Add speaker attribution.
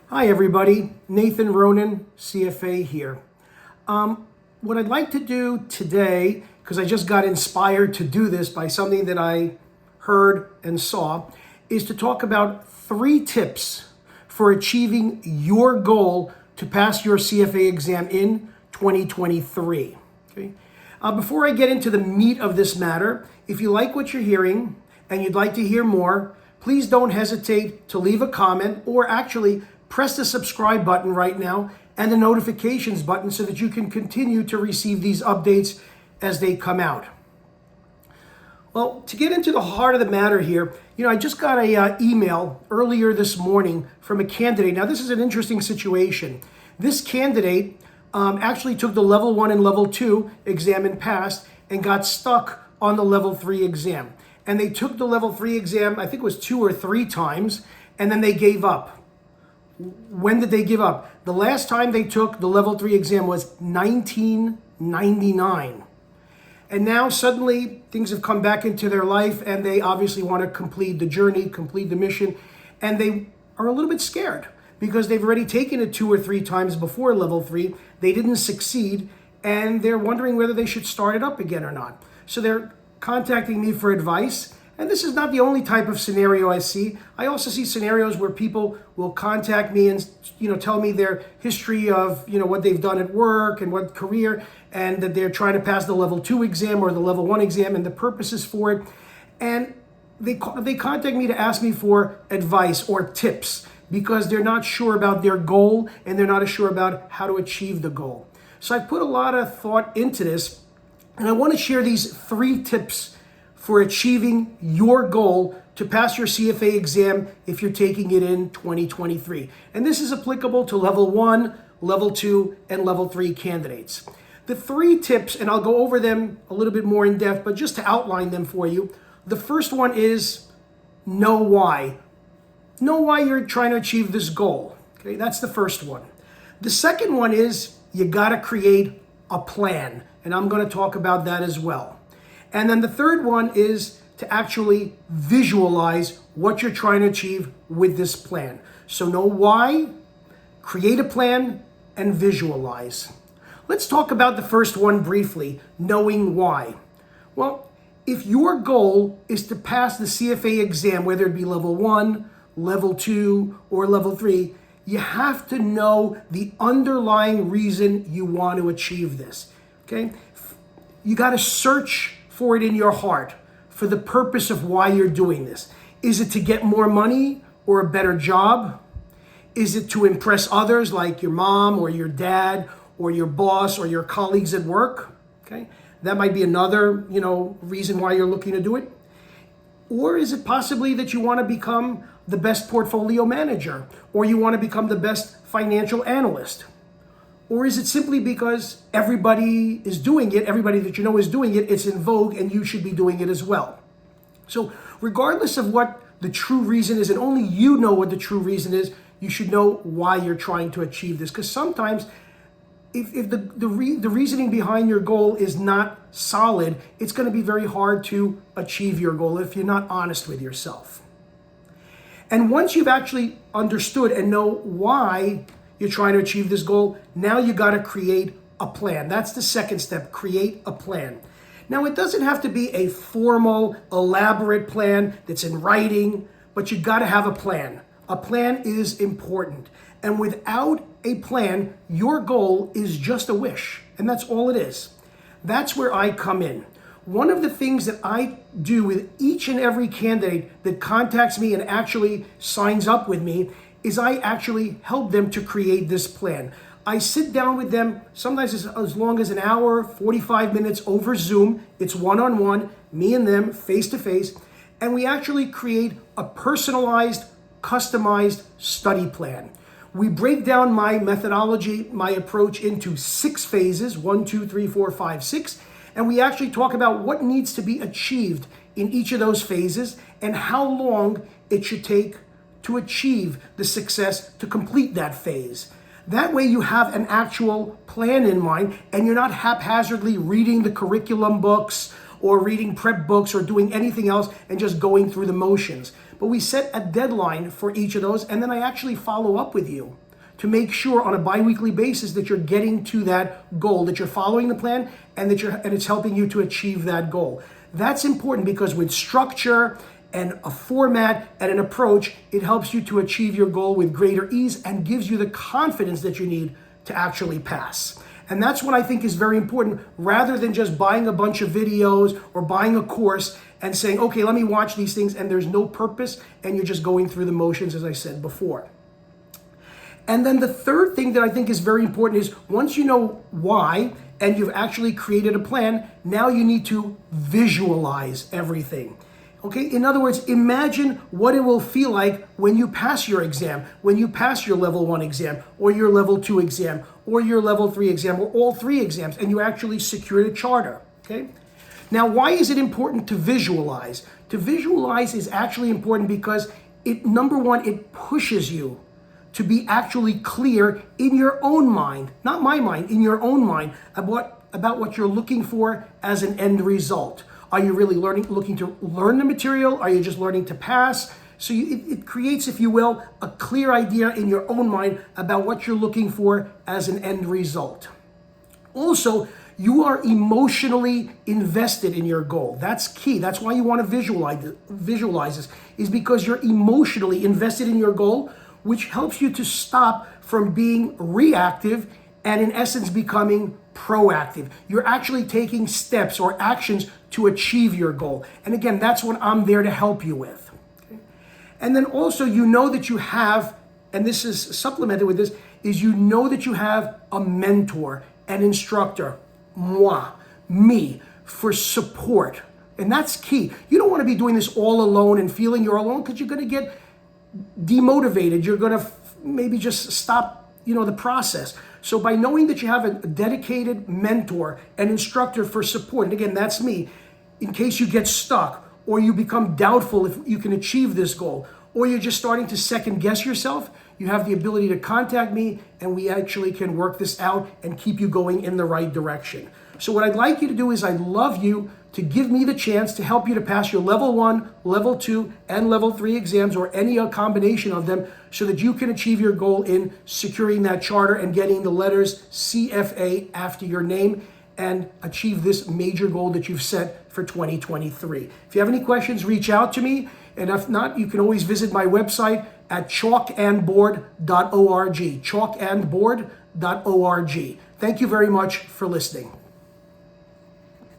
Speaker 1: Hi everybody, Nathan Ronen, CFA here. What I'd like to do today, because I just got inspired to do this by something that I heard and saw, is to talk about 3 tips for achieving your goal to pass your CFA exam in 2023. Okay? Before I get into the meat of this matter, if you like what you're hearing and you'd like to hear more, please don't hesitate to leave a comment or actually press the subscribe button right now and the notifications button so that you can continue to receive these updates as they come out. Well, to get into the heart of the matter here, I just got a email earlier this morning from a candidate. Now, this is an interesting situation. This candidate actually took the level 1 and level 2 exam and passed and got stuck on the level 3 exam. And they took the level 3 exam, I think it was 2 or 3 times, and then they gave up. When did they give up? The last time they took the level 3 exam was 1999. And now suddenly things have come back into their life and they obviously want to complete the journey, complete the mission. And they are a little bit scared because they've already taken it 2 or 3 times before level 3. They didn't succeed and they're wondering whether they should start it up again or not. So they're contacting me for advice. And this is not the only type of scenario I see. I also see scenarios where people will contact me and tell me their history of what they've done at work and what career, and that they're trying to pass the level 2 exam or the level 1 exam and the purposes for it. And they contact me to ask me for advice or tips because they're not sure about their goal and they're not sure about how to achieve the goal. So I put a lot of thought into this, and I want to share these 3 tips for achieving your goal to pass your CFA exam if you're taking it in 2023. And this is applicable to level 1, level 2, and level 3 candidates. The 3 tips, and I'll go over them a little bit more in depth, but just to outline them for you. The first one is know why. Know why you're trying to achieve this goal. Okay, that's the first one. The second one is you gotta create a plan, and I'm gonna talk about that as well. And then the third one is to actually visualize what you're trying to achieve with this plan. So know why, create a plan, and visualize. Let's talk about the first one briefly, knowing why. Well, if your goal is to pass the CFA exam, whether it be level 1, level 2, or level 3, you have to know the underlying reason you want to achieve this, okay? You got to search for it in your heart, for the purpose of why you're doing this. Is it to get more money or a better job? Is it to impress others like your mom or your dad or your boss or your colleagues at work? Okay, that might be another, reason why you're looking to do it. Or is it possibly that you want to become the best portfolio manager, or you want to become the best financial analyst? Or is it simply because everybody is doing it, everybody that you know is doing it, it's in vogue and you should be doing it as well? So regardless of what the true reason is, and only you know what the true reason is, you should know why you're trying to achieve this. Because sometimes if the reasoning behind your goal is not solid, it's going to be very hard to achieve your goal if you're not honest with yourself. And once you've actually understood and know why you're trying to achieve this goal, now you got to create a plan. That's the second step, create a plan. Now, it doesn't have to be a formal, elaborate plan that's in writing, but you got to have a plan. A plan is important. And without a plan, your goal is just a wish, and that's all it is. That's where I come in. One of the things that I do with each and every candidate that contacts me and actually signs up with me is I actually help them to create this plan. I sit down with them, sometimes as long as an hour, 45 minutes over Zoom. It's one-on-one, me and them, face-to-face, and we actually create a personalized, customized study plan. We break down my methodology, my approach into 6 phases, 1, 2, 3, 4, 5, 6, and we actually talk about what needs to be achieved in each of those phases and how long it should take to achieve the success to complete that phase. That way you have an actual plan in mind and you're not haphazardly reading the curriculum books or reading prep books or doing anything else and just going through the motions. but we set a deadline for each of those, and then I actually follow up with you to make sure on a bi-weekly basis that you're getting to that goal, that you're following the plan, and it's helping you to achieve that goal. That's important because with structure and a format and an approach, it helps you to achieve your goal with greater ease and gives you the confidence that you need to actually pass. And that's what I think is very important, rather than just buying a bunch of videos or buying a course and saying, okay, let me watch these things, and there's no purpose and you're just going through the motions, as I said before. And then the third thing that I think is very important is once you know why and you've actually created a plan, now you need to visualize everything. Okay, in other words, imagine what it will feel like when you pass your exam, when you pass your level 1 exam, or your level 2 exam, or your level 3 exam, or all 3 exams, and you actually secured a charter. Okay? Now, why is it important to visualize? To visualize is actually important because number one, it pushes you to be actually clear in your own mind, not my mind, in your own mind about what you're looking for as an end result. Are you really looking to learn the material? Are you just learning to pass? So it creates, if you will, a clear idea in your own mind about what you're looking for as an end result. Also, you are emotionally invested in your goal. That's key. That's why you want to visualize this, is because you're emotionally invested in your goal, which helps you to stop from being reactive and in essence becoming proactive. You're actually taking steps or actions to achieve your goal. And again, that's what I'm there to help you with. Okay? And then also you know that you have, and this is supplemented with this, is you know that you have a mentor, an instructor, me, for support. And that's key. You don't want to be doing this all alone and feeling you're alone, because you're going to get demotivated. You're going to maybe just stop, the process. So by knowing that you have a dedicated mentor, an instructor for support, and again, that's me, in case you get stuck or you become doubtful if you can achieve this goal, or you're just starting to second guess yourself, you have the ability to contact me and we actually can work this out and keep you going in the right direction. So what I'd like you to do is I'd love you to give me the chance to help you to pass your level 1, level 2, and level 3 exams, or any combination of them, so that you can achieve your goal in securing that charter and getting the letters CFA after your name and achieve this major goal that you've set for 2023. If you have any questions, reach out to me. And if not, you can always visit my website at chalkandboard.org, chalkandboard.org. Thank you very much for listening.